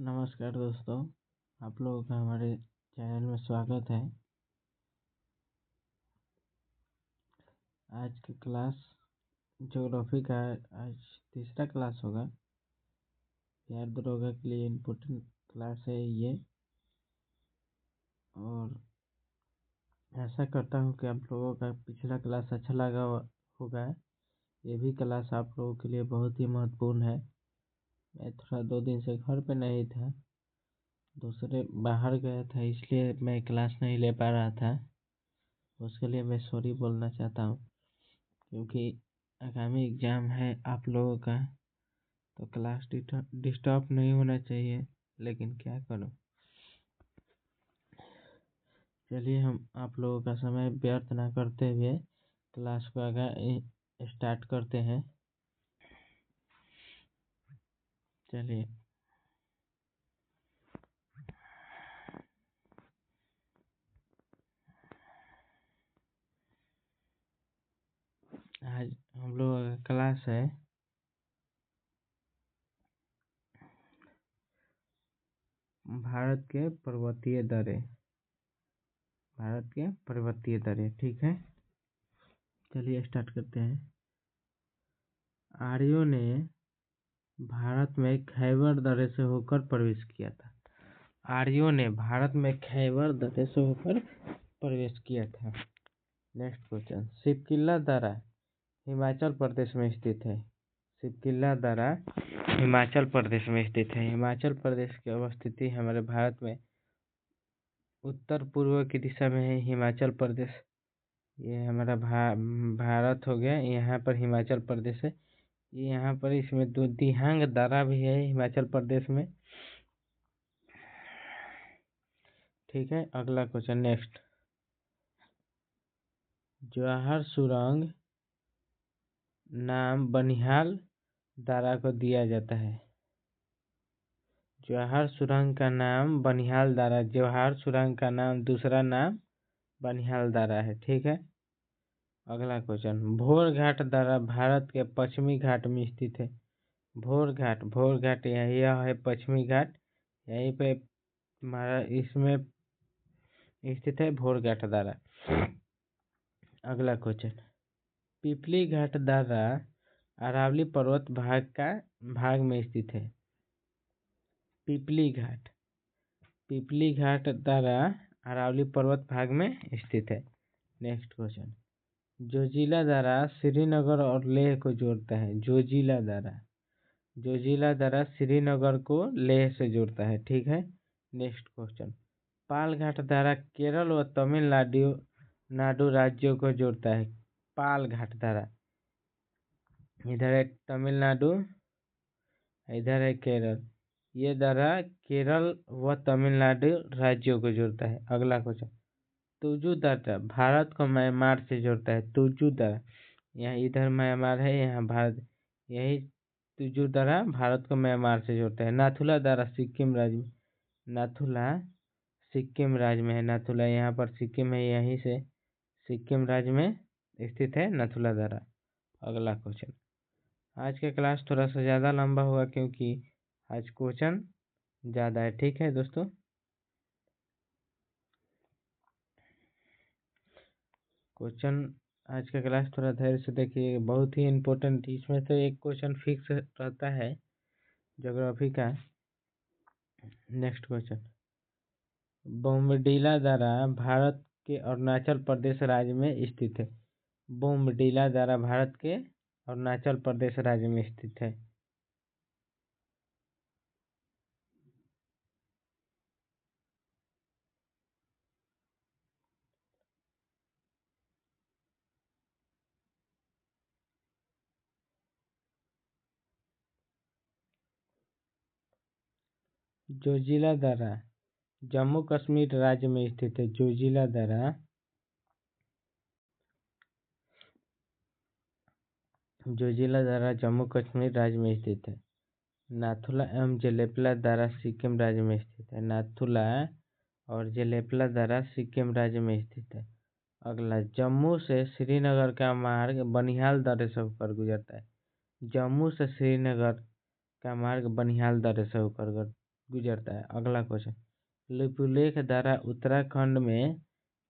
नमस्कार दोस्तों, आप लोगों का हमारे चैनल में स्वागत है। आज की क्लास ज्योग्राफी का आज तीसरा क्लास होगा। बिहार दरोगा के लिए इम्पोर्टेंट क्लास है ये, और आशा करता हूँ कि आप लोगों का पिछला क्लास अच्छा लगा होगा। ये भी क्लास आप लोगों के लिए बहुत ही महत्वपूर्ण है। मैं थोड़ा 2 दिन से घर पे नहीं था, दूसरे बाहर गया था, इसलिए मैं क्लास नहीं ले पा रहा था। उसके लिए मैं सॉरी बोलना चाहता हूँ, क्योंकि आगामी एग्ज़ाम है आप लोगों का, तो क्लास डिस्टर्ब नहीं होना चाहिए, लेकिन क्या करूं। चलिए हम आप लोगों का समय व्यर्थ ना करते हुए क्लास को आगे स्टार्ट करते हैं। चलिए, आज हम लोगों का क्लास है भारत के पर्वतीय दर्रे। भारत के पर्वतीय दर्रे, ठीक है। चलिए स्टार्ट करते हैं। आर्यों ने भारत में खैबर दर्रे से होकर प्रवेश किया था। आर्यों ने भारत में खैबर दर्रे से होकर प्रवेश किया था। नेक्स्ट क्वेश्चन, शिवकिला दर्रा हिमाचल प्रदेश में स्थित है। शिवकिला दर्रा हिमाचल प्रदेश में स्थित है। हिमाचल प्रदेश की अवस्थिति हमारे भारत में उत्तर पूर्व की दिशा में है। हिमाचल प्रदेश ये हमारा भारत हो गया। यहाँ पर हिमाचल प्रदेश है। यहाँ पर इसमें दिहांग दर्रा भी है हिमाचल प्रदेश में, ठीक है। अगला क्वेश्चन, नेक्स्ट, जवाहर सुरंग नाम बनिहाल दर्रा को दिया जाता है। जवाहर सुरंग का नाम बनिहाल दर्रा, जवाहर सुरंग का नाम दूसरा नाम बनिहाल दर्रा है, ठीक है। अगला क्वेश्चन, भोर घाट दर्रा भारत के पश्चिमी घाट में स्थित है। भोर घाट यह है पश्चिमी घाट, यहीं पे हमारा इसमें स्थित है भोर घाट दर्रा। अगला क्वेश्चन, पिपली घाट दर्रा अरावली पर्वत भाग में स्थित है। पिपली घाट दर्रा अरावली पर्वत भाग में स्थित है। नेक्स्ट क्वेश्चन, जोजिला दर्रा श्रीनगर और लेह को जोड़ता है। जोजिला दर्रा श्रीनगर को लेह से जोड़ता है, ठीक है। नेक्स्ट क्वेश्चन, पाल घाट दर्रा केरल व तमिलनाडु राज्यों को जोड़ता है। पाल घाट दर्रा, इधर है तमिलनाडु, इधर है केरल। ये दर्रा केरल व तमिलनाडु राज्यों को जोड़ता है। अगला क्वेश्चन, तुजू दर्रा भारत को म्यांमार से जोड़ता है। तुजू दर्रा, यहाँ इधर म्यांमार है, यहाँ भारत, यही तुजू दर्रा भारत को म्यांमार से जोड़ता है। नाथुला दर्रा सिक्किम राज्य में, नाथुला सिक्किम राज्य में है। नाथुला यहाँ पर सिक्किम है, यहीं से सिक्किम राज्य में स्थित है नाथुला दर्रा। अगला क्वेश्चन, आज का क्लास थोड़ा सा ज़्यादा लंबा हुआ क्योंकि आज क्वेश्चन ज़्यादा है, ठीक है दोस्तों। क्वेश्चन आज का क्लास थोड़ा धैर्य से देखिए, बहुत ही इम्पोर्टेंट, इसमें से एक क्वेश्चन फिक्स रहता है ज्योग्राफी का। नेक्स्ट क्वेश्चन, बोमडिला दर्रा भारत के अरुणाचल प्रदेश राज्य में स्थित है। बोमडिला दर्रा भारत के अरुणाचल प्रदेश राज्य में स्थित है। जोजिला दर्रा जम्मू कश्मीर राज्य में स्थित है। जोजिला दर्रा जम्मू कश्मीर राज्य में स्थित है। नाथुला एवं जेलेपला दर्रा सिक्किम राज्य में स्थित है। नाथुला और जेलेपला दर्रा सिक्किम राज्य में स्थित है। अगला, जम्मू से श्रीनगर का मार्ग बनिहाल दर्रे से होकर गुजरता है। जम्मू से श्रीनगर का मार्ग बनिहाल दर्रे से होकर गुजरता है। अगला क्वेश्चन, लिपुलेख द्वारा उत्तराखंड में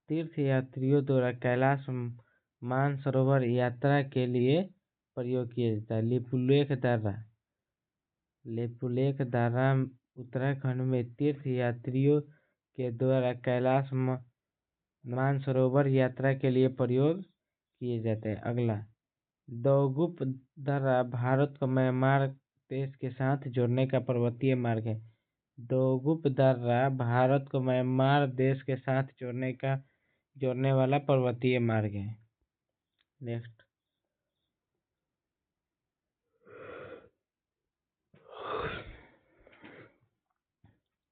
तीर्थ यात्रियों द्वारा कैलाश मानसरोवर यात्रा के लिए प्रयोग किया जाता है। लिपुलेख द्वारा उत्तराखंड में तीर्थ यात्रियों के द्वारा कैलाश मानसरोवर यात्रा के लिए प्रयोग किए जाते हैं। अगला, दोगुप दर्रा भारत को म्यांमार देश के साथ जोड़ने का पर्वतीय मार्ग है। दोगुप दर्रा भारत को म्यांमार देश के साथ जोड़ने वाला पर्वतीय मार्ग है। नेक्स्ट,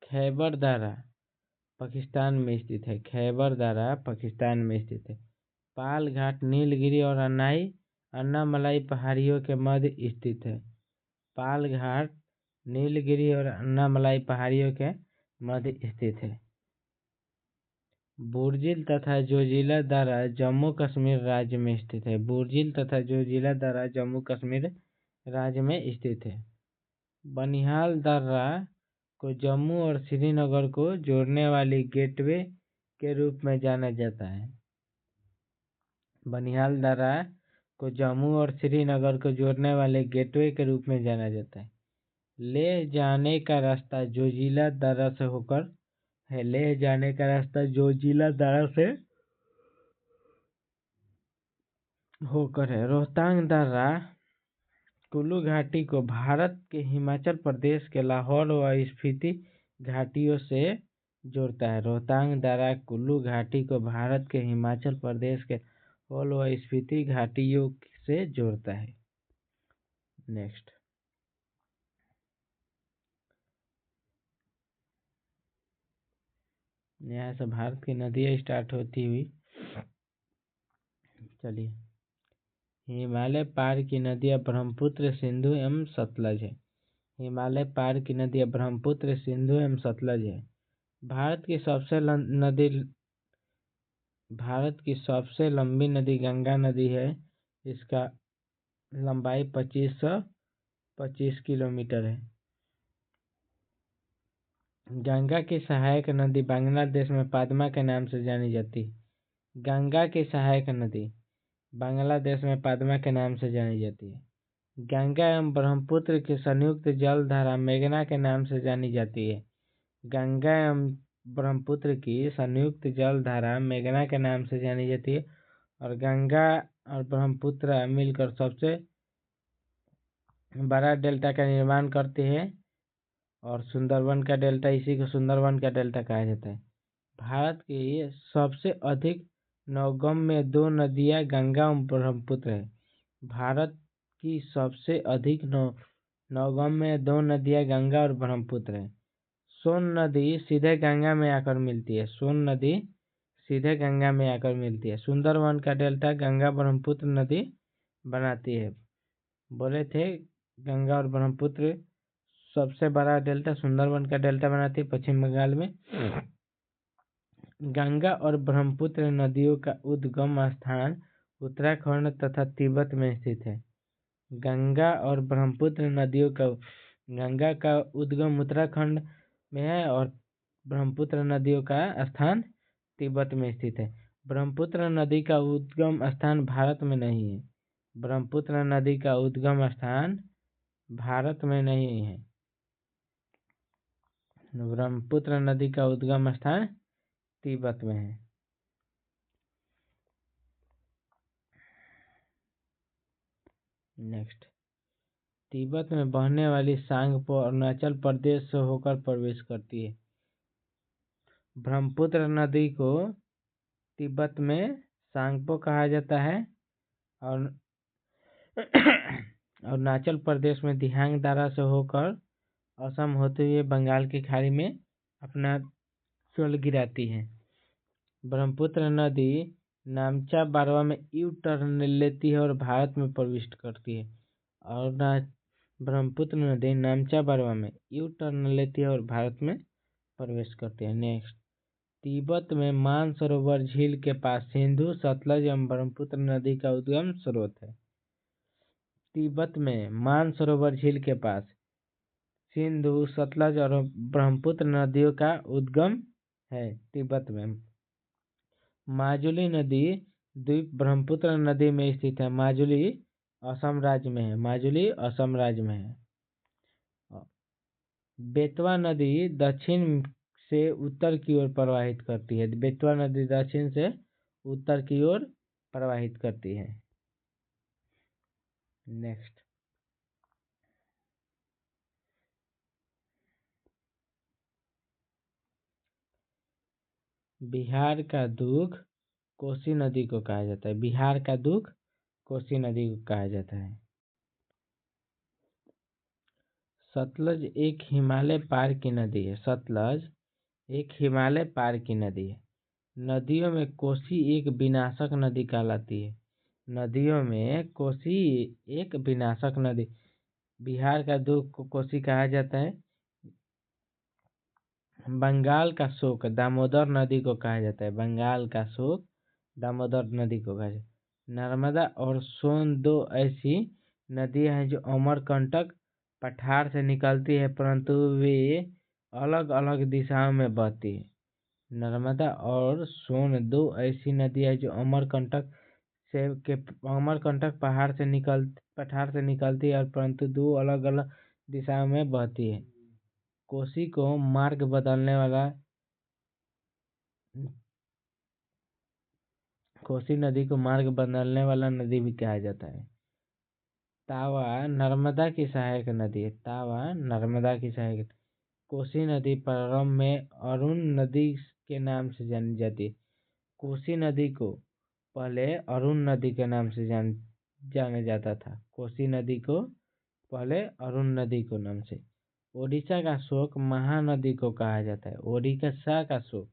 खैबर दर्रा पाकिस्तान में स्थित है। खैबर दर्रा पाकिस्तान में स्थित है। पाल घाट नीलगिरी और अन्नामलाई पहाड़ियों के मध्य स्थित है। पाल घाट नीलगिरी और अन्नामलाई पहाड़ियों के मध्य स्थित है। बुर्जिल तथा जोजिला दर्रा जम्मू कश्मीर राज्य में स्थित है। बुर्जिल तथा जोजिला दर्रा जम्मू कश्मीर राज्य में स्थित है। बनिहाल दर्रा को जम्मू और श्रीनगर को जोड़ने वाली गेटवे के रूप में जाना जाता है। बनिहाल दर्रा को जम्मू और श्रीनगर को जोड़ने वाले गेटवे के रूप में जाना जाता है। लेह जाने का रास्ता जोजिला दर्रा से होकर है। लेह जाने का रास्ता जोजिला दर्रा से होकर है। रोहतांग दर्रा कुल्लू घाटी को भारत के हिमाचल प्रदेश के लाहौल व स्पीति घाटियों से जोड़ता है। रोहतांग दर्रा कुल्लू घाटी को भारत के हिमाचल प्रदेश के लाहौल व स्पीति घाटियों से जोड़ता है। नेक्स्ट, यहाँ से भारत की नदियाँ स्टार्ट होती हुई, चलिए, हिमालय पार की नदियाँ ब्रह्मपुत्र, सिंधु एवं सतलज है। हिमालय पार की नदियाँ ब्रह्मपुत्र, सिंधु एवं सतलज है। भारत की सबसे लंबी नदी गंगा नदी है। इसका लंबाई 2525 किलोमीटर है। गंगा की सहायक नदी बांग्लादेश में पद्मा के नाम से जानी जाती है। गंगा की सहायक नदी बांग्लादेश में पद्मा के नाम से जानी जाती है। गंगा एवं ब्रह्मपुत्र की संयुक्त जलधारा मेघना के नाम से जानी जाती है। गंगा एवं ब्रह्मपुत्र की संयुक्त जलधारा मेघना के नाम से जानी जाती है। और गंगा और ब्रह्मपुत्र मिलकर सबसे बड़ा डेल्टा का निर्माण करते हैं और सुंदरवन का डेल्टा, इसी को सुंदरवन का डेल्टा कहा जाता है। भारत की सबसे अधिक नौगम्य दो नदियां गंगा और ब्रह्मपुत्र है। भारत की सबसे अधिक नौगम्य दो नदियां गंगा और ब्रह्मपुत्र है। सोन नदी सीधे गंगा में आकर मिलती है। सोन नदी सीधे गंगा में आकर मिलती है। सुंदरवन का डेल्टा गंगा ब्रह्मपुत्र नदी बनाती है। बोले थे गंगा और ब्रह्मपुत्र सबसे बड़ा डेल्टा सुंदरवन का डेल्टा बनाती है पश्चिम बंगाल में। गंगा और ब्रह्मपुत्र नदियों का उद्गम स्थान उत्तराखंड तथा तिब्बत में स्थित है। गंगा और ब्रह्मपुत्र गंगा का उद्गम उत्तराखंड में है और ब्रह्मपुत्र नदियों का स्थान तिब्बत में स्थित है। ब्रह्मपुत्र नदी का उद्गम स्थान भारत में नहीं है। ब्रह्मपुत्र नदी का उद्गम स्थान भारत में नहीं है। ब्रह्मपुत्र नदी का उद्गम स्थान तिब्बत में है। नेक्स्ट, तिब्बत में बहने वाली सांगपो अरुणाचल प्रदेश से होकर प्रवेश करती है। ब्रह्मपुत्र नदी को तिब्बत में सांगपो कहा जाता है और अरुणाचल प्रदेश में दिहांग दारा से होकर असम होते हुए बंगाल की खाड़ी में अपना जल गिराती है। ब्रह्मपुत्र नदी नामचा बारवा में यू टर्न लेती है और भारत में प्रविष्ट करती है। और ब्रह्मपुत्र नदी नामचा बारवा में यू टर्न लेती है और भारत में प्रवेश करती है। नेक्स्ट, तिब्बत में मानसरोवर झील के पास सिंधु, सतलज एवं ब्रह्मपुत्र नदी का उद्गम स्रोत है। तिब्बत में मानसरोवर झील के पास सिंधु, सतलज और ब्रह्मपुत्र नदियों का उद्गम है तिब्बत में। माजुली नदी द्वीप ब्रह्मपुत्र नदी में स्थित है। माजुली असम राज्य में है। माजुली असम राज्य में है। बेतवा नदी दक्षिण से उत्तर की ओर प्रवाहित करती है। बेतवा नदी दक्षिण से उत्तर की ओर प्रवाहित करती है। नेक्स्ट, बिहार का दुख कोसी नदी को कहा जाता है। बिहार का दुख कोसी नदी को कहा जाता है। सतलज एक हिमालय पार की नदी है। सतलज एक हिमालय पार की नदी है। नदियों में कोसी एक विनाशक नदी कहलाती है। नदियों में कोसी एक विनाशक नदी। बिहार का दुख को कोसी कहा जाता है। बंगाल का शोक दामोदर नदी को कहा जाता है। बंगाल का शोक दामोदर नदी को कहा जाता है। नर्मदा और सोन दो ऐसी नदियां हैं जो अमरकंटक पठार से निकलती है, परंतु वे अलग अलग दिशाओं में बहती है। नर्मदा और सोन दो ऐसी नदियां जो अमरकंटक पठार से निकलती है और परंतु दो अलग अलग दिशाओं में बहती है। कोसी को मार्ग बदलने वाला कोसी नदी को मार्ग बदलने वाला नदी भी कहा जाता है। तावा नर्मदा की सहायक नदी है। तावा नर्मदा की सहायक। कोसी नदी प्रारंभ में अरुण नदी के नाम से जानी जाती है। कोसी नदी को पहले अरुण नदी के नाम से जाना जाता था। कोसी नदी को पहले अरुण नदी को नाम से। ओडिशा का शोक महानदी को कहा जाता है। ओडिशा का शोक,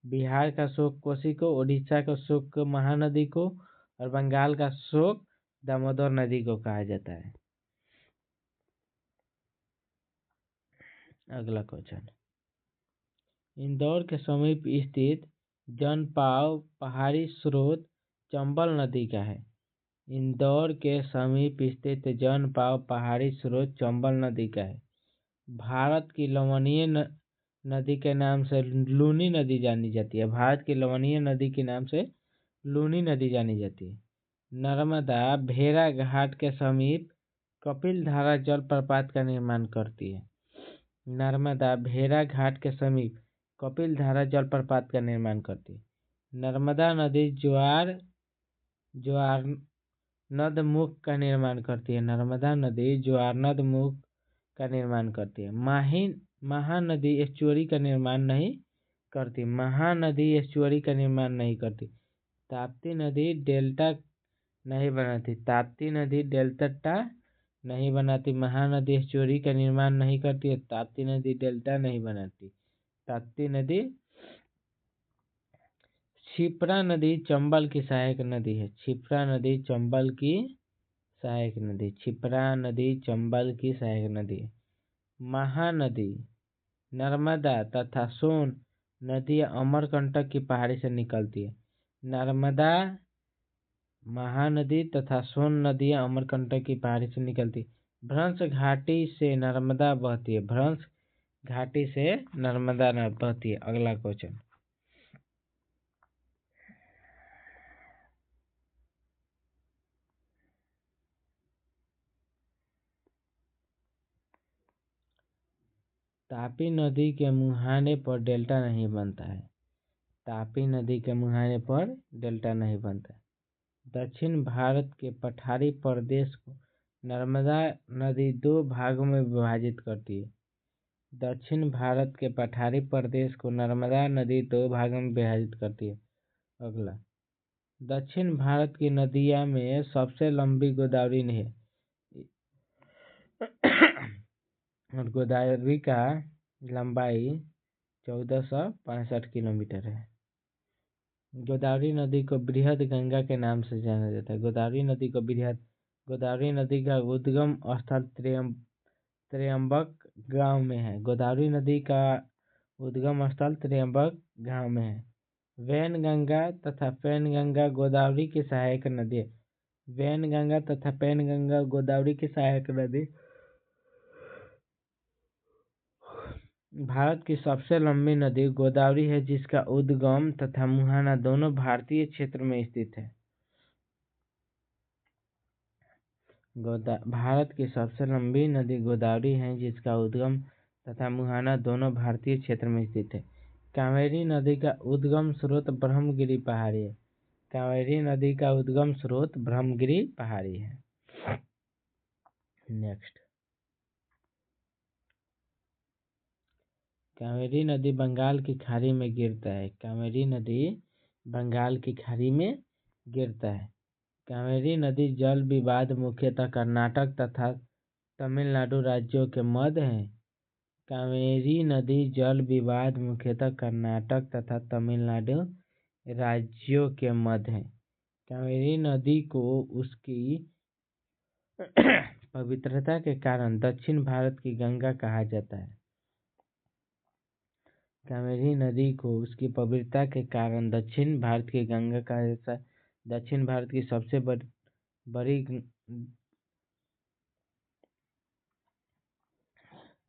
बिहार का शोक कोसी को, ओडिशा का शोक महानदी को और बंगाल का शोक दामोदर नदी को कहा जाता है। अगला क्वेश्चन, इंदौर के समीप स्थित जनपाव पहाड़ी स्रोत चंबल नदी का है। इंदौर के समीप स्थित जनपाव पहाड़ी स्रोत चंबल नदी का है। भारत की लवणीय नदी के नाम से लूनी नदी जानी जाती है। भारत की लवणीय नदी के नाम से लूनी नदी जानी जाती है। नर्मदा भेड़ा घाट के समीप कपिल धारा जलप्रपात का निर्माण करती है। नर्मदा भेड़ा घाट के समीप कपिल धारा जलप्रपात का निर्माण करती है। नर्मदा नदी ज्वारनद मुख का निर्माण करती है। नर्मदा नदी ज्वारनद मुख का निर्माण करती है। महानदी एस्चुअरी का निर्माण नहीं करती। महानदी एस्चुअरी का निर्माण नहीं करती। ताप्ती नदी डेल्टा नहीं बनाती। ताप्ती नदी डेल्टा नहीं बनाती। महानदी एस्चुअरी का निर्माण नहीं करती है। ताप्ती नदी डेल्टा नहीं बनाती। ताप्ती नदी क्षिप्रा नदी चंबल की सहायक नदी है। क्षिप्रा नदी चंबल की सहायक नदी। क्षिप्रा नदी चंबल की सहायक नदी है। महानदी नर्मदा तथा सोन नदियां अमरकंटक की पहाड़ी से निकलती है। नर्मदा महानदी तथा सोन नदियां अमरकंटक की पहाड़ी से निकलती। भ्रंश घाटी से नर्मदा बहती है। भ्रंश घाटी से नर्मदा बहती है। अगला क्वेश्चन, तापी नदी के मुहाने पर डेल्टा नहीं बनता है। तापी नदी के मुहाने पर डेल्टा नहीं बनता है। दक्षिण भारत के पठारी प्रदेश को नर्मदा नदी दो भागों में विभाजित करती है। दक्षिण भारत के पठारी प्रदेश को नर्मदा नदी दो भागों में विभाजित करती है। अगला, दक्षिण भारत की नदियां में सबसे लंबी गोदावरी है और गोदावरी का लंबाई 1465 किलोमीटर है। गोदावरी नदी को बृहद गंगा के नाम से जाना जाता है। गोदावरी नदी का उद्गम स्थल त्र्यंबक गांव में है। गोदावरी नदी का उद्गम स्थल त्र्यंबक गांव में है। वैनगंगा तथा पैनगंगा गोदावरी की सहायक नदी है। वैनगंगा तथा पैनगंगा गोदावरी की सहायक नदी। भारत की सबसे लंबी नदी गोदावरी है, जिसका उद्गम तथा मुहाना दोनों भारतीय क्षेत्र में स्थित है। भारत की सबसे लंबी नदी गोदावरी है, जिसका उद्गम तथा मुहाना दोनों भारतीय क्षेत्र में स्थित है। कावेरी नदी का उद्गम स्रोत ब्रह्मगिरी पहाड़ी है। कावेरी नदी का उद्गम स्रोत ब्रह्मगिरी पहाड़ी है। नेक्स्ट, कावेरी नदी बंगाल की खाड़ी में गिरता है। कावेरी नदी बंगाल की खाड़ी में गिरता है। कावेरी नदी जल विवाद मुख्यतः कर्नाटक तथा तमिलनाडु राज्यों के मध्य है। कावेरी नदी जल विवाद मुख्यतः कर्नाटक तथा तमिलनाडु राज्यों के मध्य है। कावेरी नदी को उसकी पवित्रता के कारण दक्षिण भारत की गंगा कहा जाता है। कावेरी नदी को उसकी पवित्रता के कारण दक्षिण भारत की गंगा कहा जाता है। दक्षिण भारत की सबसे बड़ी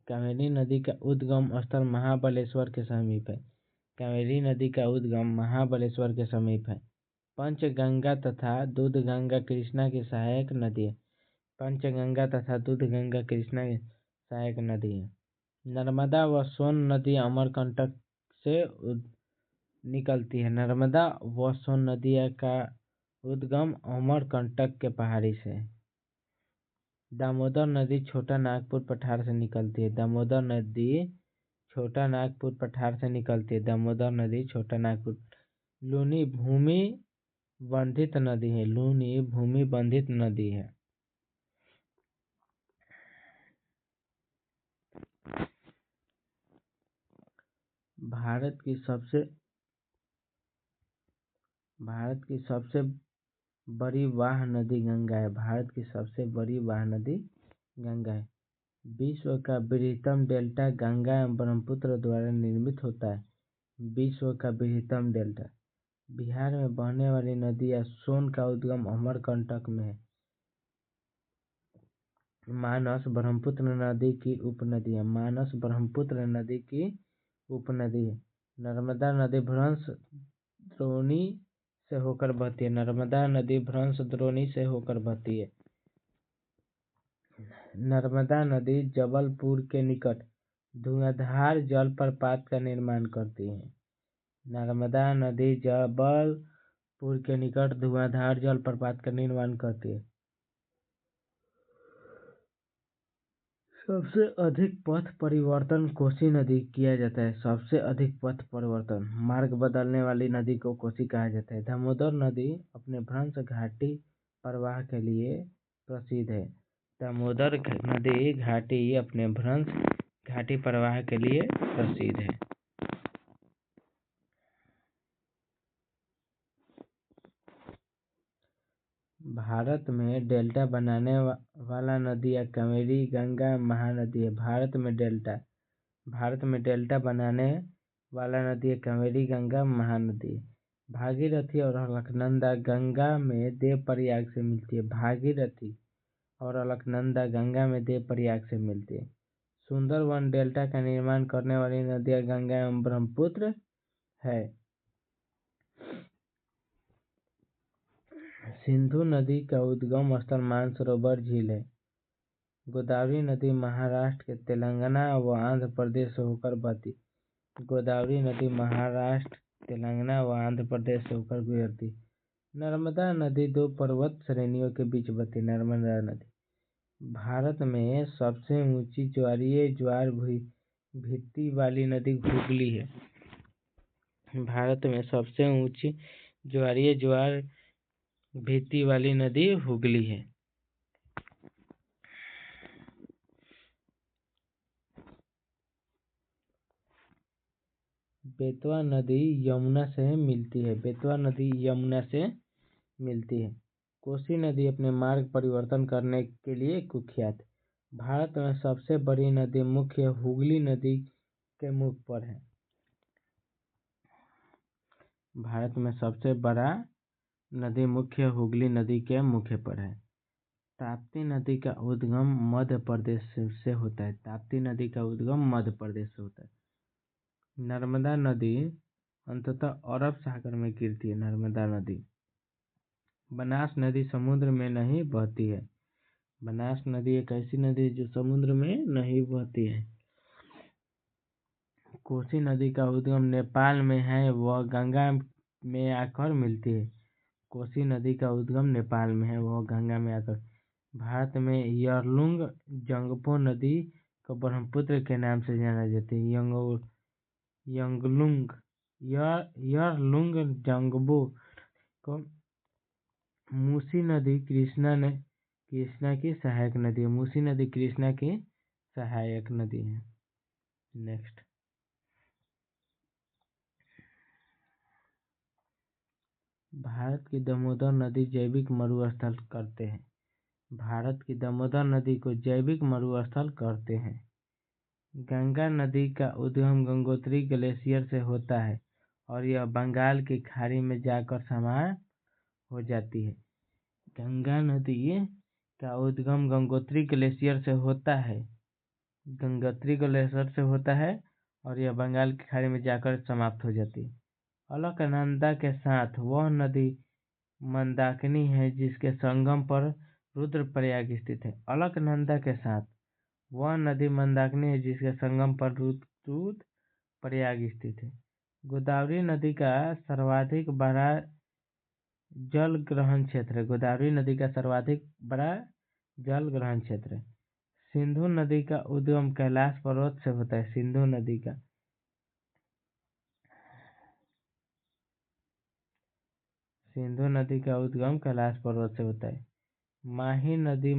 कावेरी नदी का उद्गम स्थल महाबलेश्वर के समीप है। कावेरी नदी का उद्गम महाबलेश्वर के समीप है। पंचगंगा तथा दूधगंगा कृष्णा की सहायक नदी है। पंचगंगा तथा दूधगंगा कृष्णा की सहायक नदी है। नर्मदा व सोन नदी अमरकंटक से निकलती है। नर्मदा व सोन नदियों का उद्गम अमरकंटक के पहाड़ी से है। दामोदर नदी छोटा नागपुर पठार से निकलती है। दामोदर नदी छोटा नागपुर पठार से निकलती है। दामोदर नदी छोटा नागपुर। लूनी भूमि बंधित नदी है। लूनी भूमि बंधित नदी है। भारत की सबसे बड़ी वाह नदी गंगा है। भारत की सबसे बड़ी वाह नदी गंगा है। विश्व का बृहत्तम डेल्टा गंगा एवं ब्रह्मपुत्र द्वारा निर्मित होता है। विश्व का बृहत्तम डेल्टा। बिहार में बहने वाली नदियां सोन का उद्गम अमरकंटक में है। मानस ब्रह्मपुत्र नदी की उपनदी है। मानस ब्रह्मपुत्र नदी की उपनदी है। नर्मदा नदी भ्रंश द्रोणी से होकर बहती है। नर्मदा नदी भ्रंश द्रोणी से होकर बहती है। नर्मदा नदी जबलपुर के निकट धुआंधार जलप्रपात का निर्माण करती है। नर्मदा नदी जबलपुर के निकट धुआंधार जलप्रपात का निर्माण करती है। सबसे अधिक पथ परिवर्तन कोसी नदी किया जाता है। सबसे अधिक पथ परिवर्तन मार्ग बदलने वाली नदी को कोसी कहा जाता है। दामोदर नदी अपने भ्रंश घाटी प्रवाह के लिए प्रसिद्ध है। दामोदर नदी घाटी अपने भ्रंश घाटी प्रवाह के लिए प्रसिद्ध है। भारत में डेल्टा बनाने वाला नदियां कावेरी, गंगा, महानदी है। भारत में डेल्टा बनाने वाला नदी कावेरी, गंगा, महानदी है। भागीरथी और अलकनंदा गंगा में देवप्रयाग से मिलती है। भागीरथी और अलकनंदा गंगा में देवप्रयाग से मिलती है। सुंदरवन डेल्टा का निर्माण करने वाली नदियां गंगा एवं ब्रह्मपुत्र है। सिंधु नदी का उद्गम स्थल मानसरोवर झील है। गोदावरी नदी महाराष्ट्र के तेलंगाना व आंध्र प्रदेश से होकर बहती। गोदावरी नदी महाराष्ट्र, तेलंगाना व आंध्र प्रदेश से होकर गुजरती। नर्मदा नदी दो पर्वत श्रेणियों के बीच बहती। नर्मदा नदी भारत में सबसे ऊंची ज्वारीय ज्वार भित्ति वाली नदी हुगली है। भारत में सबसे ऊंची ज्वारीय ज्वार भित्ति वाली नदी हुगली है। बेतवा नदी यमुना से मिलती है। बेतवा नदी यमुना से मिलती है। कोसी नदी अपने मार्ग परिवर्तन करने के लिए कुख्यात है। भारत में सबसे बड़ी नदी मुख्य हुगली नदी के मुख पर है। भारत में सबसे बड़ा नदी मुख्य हुगली नदी के मुख पर है। ताप्ती नदी का उद्गम मध्य प्रदेश से होता है। ताप्ती नदी का उद्गम मध्य प्रदेश से होता है। नर्मदा नदी अंततः अरब सागर में गिरती है। नर्मदा नदी। बनास नदी समुद्र में नहीं बहती है। बनास नदी एक ऐसी नदी है जो समुद्र में नहीं बहती है। कोसी नदी का उद्गम नेपाल में है, वह गंगा में आकर मिलती है। कोसी नदी का उद्गम नेपाल में है, वह गंगा में आकर। भारत में यरलुंग जंगपो नदी को ब्रह्मपुत्र के नाम से जाना जाता है। यंगलुंग यरलुंग जंगबो को मूसी नदी कृष्णा की सहायक नदी है। मूसी नदी कृष्णा की सहायक नदी है। नेक्स्ट, भारत की दामोदर नदी जैविक मरुस्थल करते हैं। भारत की दामोदर नदी को जैविक मरुस्थल करते हैं। गंगा नदी का उद्गम गंगोत्री ग्लेशियर से होता है और यह बंगाल की खाड़ी में जाकर समान हो जाती है। गंगा नदी का उद्गम गंगोत्री ग्लेशियर से होता है। गंगोत्री ग्लेशियर से होता है और यह बंगाल की खाड़ी में जाकर समाप्त हो जाती है। अलकनंदा के साथ वह नदी मंदाकिनी है जिसके संगम पर रुद्रप्रयाग स्थित है। अलकनंदा के साथ वह नदी मंदाकिनी है जिसके संगम पर रुद्रप्रयाग स्थित है। गोदावरी नदी का सर्वाधिक बड़ा जल ग्रहण क्षेत्र है। गोदावरी नदी का सर्वाधिक बड़ा जल ग्रहण क्षेत्र है। सिंधु नदी का उद्गम कैलाश पर्वत से होता है। सिंधु नदी का उद्गम कैलाश पर्वत से होता है। माही नदी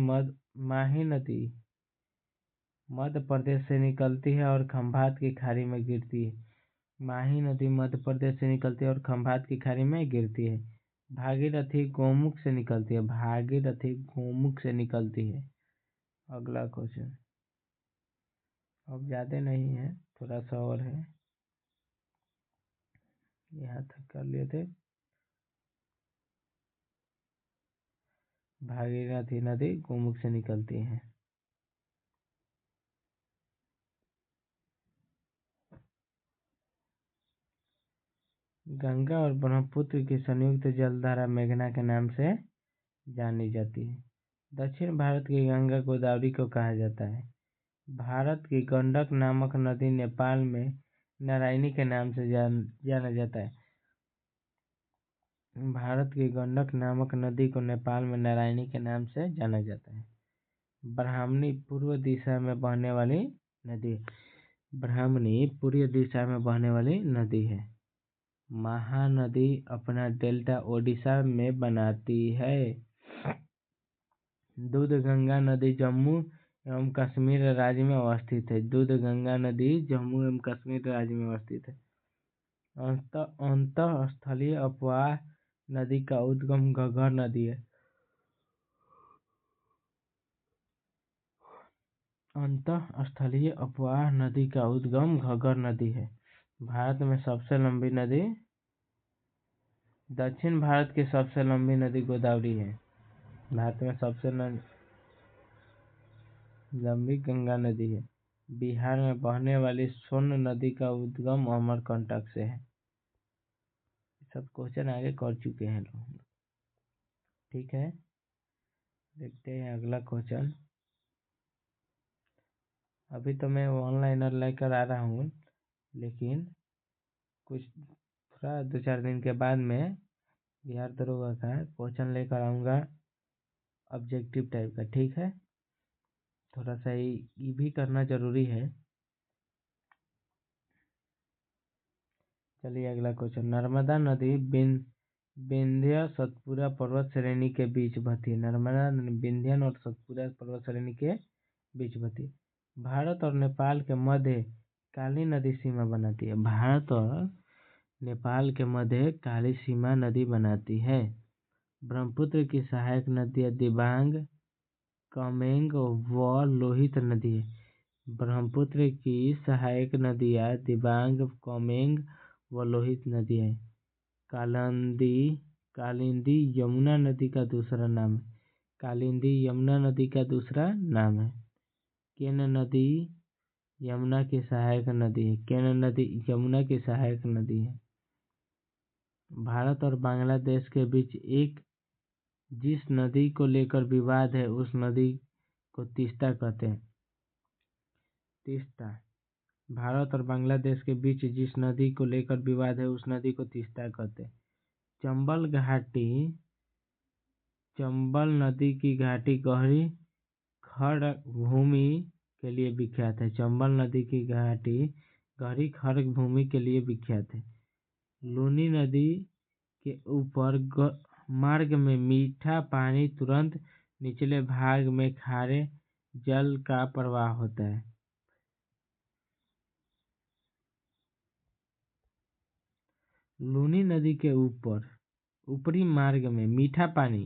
मध्य प्रदेश से निकलती है और खंभात की खाड़ी में गिरती है। माही नदी मध्य प्रदेश से निकलती है और खंभात की खाड़ी में गिरती है। भागीरथी गोमुख से निकलती है। भागीरथी गोमुख से निकलती है। अगला क्वेश्चन, अब ज्यादा नहीं है, थोड़ा सा और है, यहाँ तक कर लिए थे। भागीरथी नदी गोमुख से निकलती है। गंगा और ब्रह्मपुत्र की संयुक्त जलधारा मेघना के नाम से जानी जाती है। दक्षिण भारत की गंगा गोदावरी को कहा जाता है। भारत की गंडक नामक नदी नेपाल में नारायणी के नाम से जाना जाता है। भारत की गंडक नामक नदी को नेपाल में नारायणी के नाम से जाना जाता है। ब्राह्मणी पूर्व दिशा में बहने वाली नदी। ब्राह्मणी पूर्व दिशा में बहने वाली नदी है। महानदी अपना डेल्टा ओडिशा में बनाती है। दूधगंगा नदी जम्मू एवं कश्मीर राज्य में अवस्थित है। दूधगंगा नदी जम्मू एवं कश्मीर राज्य में अवस्थित है। अंतःस्थलीय अपवाह नदी का उद्गम घग्गर नदी है। अंतःस्थलीय अपवाह नदी का उद्गम घग्गर नदी है। भारत में सबसे लंबी नदी, दक्षिण भारत की सबसे लंबी नदी गोदावरी है। भारत में सबसे लंबी गंगा नदी है। बिहार में बहने वाली सोन नदी का उद्गम अमरकंटक से है। सब क्वेश्चन आगे कर चुके हैं लोग, ठीक है। देखते हैं अगला क्वेश्चन। अभी तो मैं ऑनलाइनर लेकर आ रहा हूँ, लेकिन कुछ थोड़ा 2-4 दिन के बाद में बिहार दरोगा का क्वेश्चन लेकर आऊँगा ऑब्जेक्टिव टाइप का, ठीक है। थोड़ा सा ये भी करना जरूरी है। चलिए अगला क्वेश्चन। नर्मदा नदी विंध्य सतपुरा पर्वत श्रेणी के बीच बहती है। नर्मदा विंध्यन और सतपुरा पर्वत श्रेणी के बीच बहती है। भारत और नेपाल के मध्य काली नदी सीमा बनाती है। भारत और नेपाल के मध्य काली सीमा नदी बनाती है। ब्रह्मपुत्र की सहायक नदियाँ दिबांग, कमेंग व लोहित नदी है। ब्रह्मपुत्र की सहायक नदियाँ दिबांग, कमेंग व लोहित नदी है। कालिंदी यमुना नदी का दूसरा नाम है। कालिंदी यमुना नदी का दूसरा नाम है। केन नदी यमुना की सहायक नदी है। केन नदी यमुना की सहायक नदी है। भारत और बांग्लादेश के बीच जिस नदी को लेकर विवाद है उस नदी को तीस्ता कहते हैं। तीस्ता। भारत और बांग्लादेश के बीच जिस नदी को लेकर विवाद है उस नदी को तीस्ता कहते हैं। चंबल घाटी चंबल नदी की घाटी गहरी खड़ भूमि के लिए विख्यात है। चंबल नदी की घाटी गहरी खड़ भूमि के लिए विख्यात है। लूनी नदी के ऊपर मार्ग में मीठा पानी तुरंत निचले भाग में खारे जल का प्रवाह होता है। लूनी नदी के ऊपरी मार्ग में मीठा पानी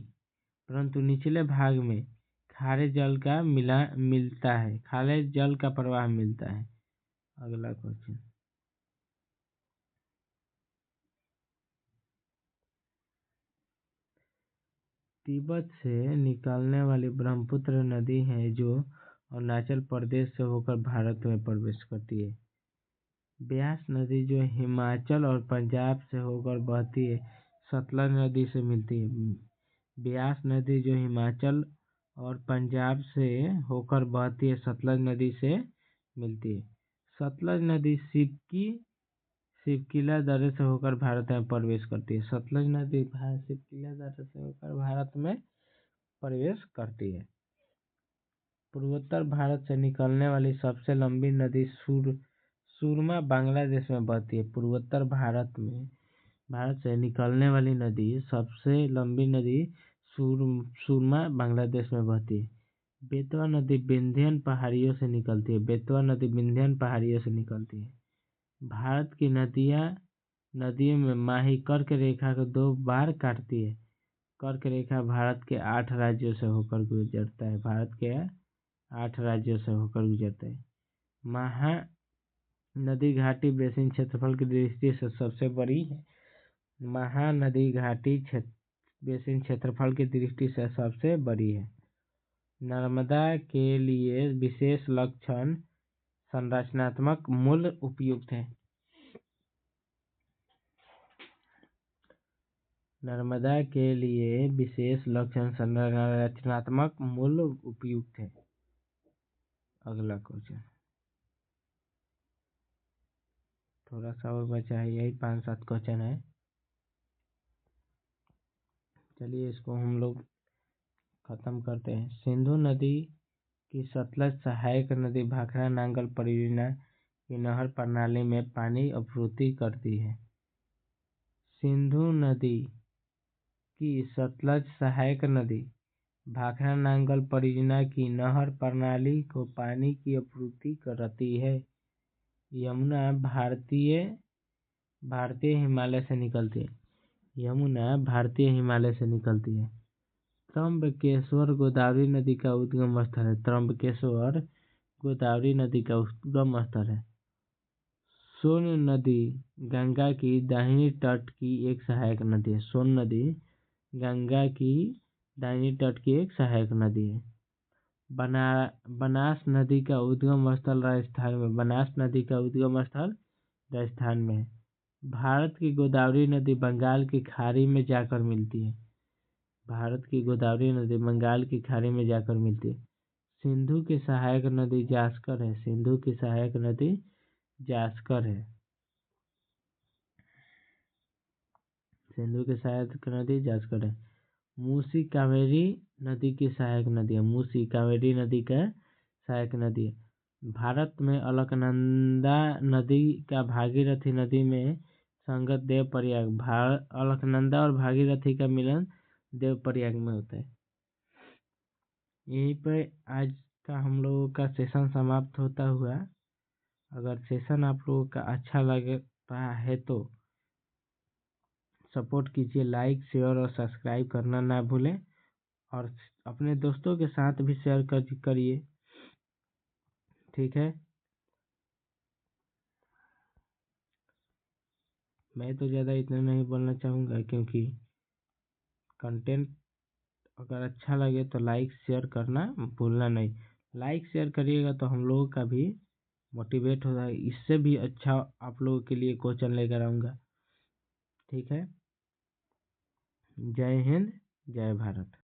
परंतु निचले भाग में खारे जल का मिलता है। खारे जल का प्रवाह मिलता है। अगला क्वेश्चन। तिब्बत से निकलने वाली ब्रह्मपुत्र नदी है जो अरुणाचल प्रदेश से होकर भारत में प्रवेश करती है। ब्यास नदी जो हिमाचल और पंजाब से होकर बहती है सतलज नदी से मिलती है। ब्यास नदी जो हिमाचल और पंजाब से होकर बहती है सतलज नदी से मिलती है। सतलज नदी शिवकीला दर्रे से होकर भारत में प्रवेश करती है। सतलज नदी शिवकीला दर्रे से होकर भारत में प्रवेश करती है। पूर्वोत्तर भारत से निकलने वाली सबसे लंबी नदी सुरमा बांग्लादेश में बहती है। पूर्वोत्तर भारत से निकलने वाली नदी सबसे लंबी नदी सुरमा बांग्लादेश में बहती है। बेतवा नदी विंध्यन पहाड़ियों से निकलती है। बेतवा नदी विंध्यन पहाड़ियों से निकलती है। भारत की नदियों में माही कर्क रेखा को 2 बार काटती है। कर्क रेखा भारत के 8 राज्यों से होकर गुजरता है। भारत के 8 राज्यों से होकर गुजरता है। महानदी घाटी बेसिन क्षेत्रफल की दृष्टि से सबसे बड़ी है। महानदी घाटी बेसिन क्षेत्रफल की दृष्टि से सबसे बड़ी है। नर्मदा के लिए विशेष लक्षण संरचनात्मक मूल्य उपयुक्त है। नर्मदा के लिए विशेष लक्षण संरचनात्मक मूल्य उपयुक्त है। अगला क्वेश्चन। थोड़ा सा और बचा है, यही 5-7 क्वेश्चन है। चलिए इसको हम लोग खत्म करते हैं। सिंधु नदी की सतलज सहायक नदी भाखड़ा नांगल परियोजना की नहर प्रणाली में पानी आपूर्ति करती है। सिंधु नदी की सतलज सहायक नदी भाखड़ा नांगल परियोजना की नहर प्रणाली को पानी की आपूर्ति करती है। यमुना भारतीय हिमालय से निकलती है। यमुना भारतीय हिमालय से निकलती है। त्र्यंबकेश्वर गोदावरी नदी का उद्गम स्थल है। त्र्यंबकेश्वर गोदावरी नदी का उद्गम स्थल है। सोन नदी गंगा की दाहिनी तट की एक सहायक नदी है। सोन नदी गंगा की दाहिनी तट की एक सहायक नदी है। बनास नदी का उद्गम स्थल राजस्थान में। बनास नदी का उद्गम स्थल राजस्थान में है। भारत की गोदावरी नदी बंगाल की खाड़ी में जाकर मिलती है। भारत की गोदावरी नदी बंगाल की खाड़ी में जाकर मिलती है। सिंधु की सहायक नदी जास्कर है। सिंधु की सहायक नदी जास्कर है। सिंधु की सहायक नदी जास्कर है। मूसी कावेरी नदी की सहायक नदी है। मूसी कावेरी नदी का सहायक नदी है। भारत में अलकनंदा नदी का भागीरथी नदी में संगत देवप्रयाग। अलकनंदा और भागीरथी का मिलन देवप्रयाग में होता है। यहीं पर आज का हम लोगों का सेशन समाप्त होता हुआ। अगर सेशन आप लोगों का अच्छा लग रहा है तो सपोर्ट कीजिए, लाइक शेयर और सब्सक्राइब करना ना भूलें और अपने दोस्तों के साथ भी शेयर करिए। ठीक है, मैं तो ज़्यादा इतना नहीं बोलना चाहूँगा क्योंकि कंटेंट अगर अच्छा लगे तो लाइक शेयर करना भूलना नहीं। लाइक शेयर करिएगा तो हम लोगों का भी मोटिवेट होता है, इससे भी अच्छा आप लोगों के लिए क्वेश्चन लेकर आऊँगा। ठीक है। जय हिंद, जय भारत।